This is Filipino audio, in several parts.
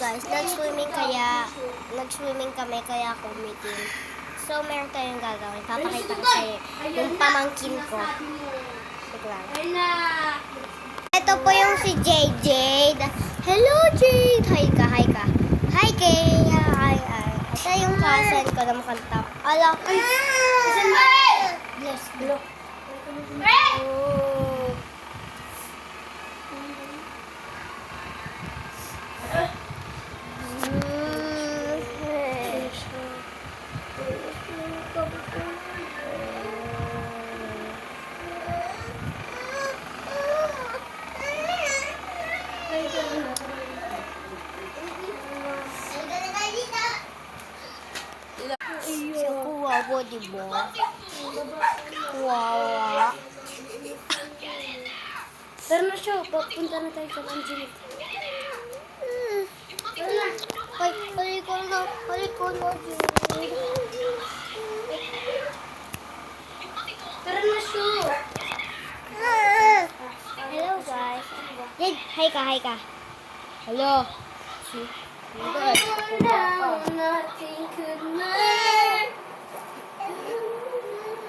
guys, nag-swimming kami kaya ako umitim. So, meron tayong gagawin. Papakita ko sa'yo yung pamangkin ko. Sige lang. Ito po yung si JJ. Hello, Jade! Hi ka, hi ka. Hi, Kay. Hi. Ito yung cousin ko na makanta. Ala, ay! Bless. Bless. Siya kuwawa, diba? Kuwawa. Tara na siya, papunta na tayo sa Angelic. Halik ko na, Tara na siya. Hello, guys. Jade, hi ka. Hello. Nothing could matter.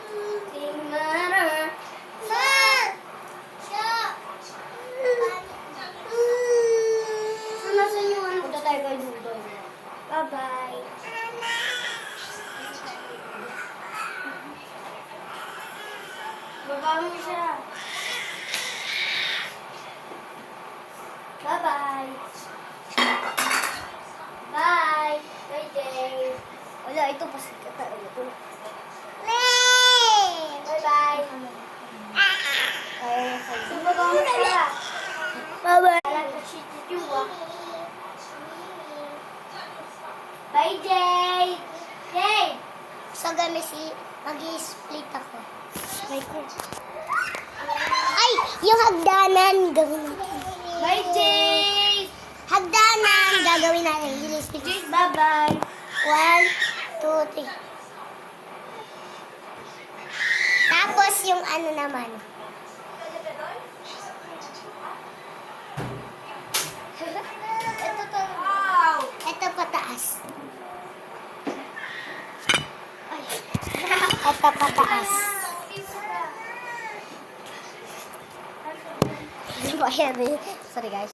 Nothing matter. Nasaan yung ano? Punta tayo kay Dudoy. Bye-bye. Baba mo siya. Bye-bye. Bye. Bye, Dave. Wala, ito pasikat tayo. Bye-bye. So, baba mo siya. Bye-bye. Alam ko si Tito, ah. Bye, Jay. Jay. Sa gabi mag-i-split ako. May ko. Ay! Yung hagdanan, gawin natin. Bye, Jay. Hagdanan, gagawin natin. I-split. Jay, bye-bye. 1, 2, 3. Tapos yung ano naman. Ito pataas. Ito pataas. Di ba yan eh? Sorry guys.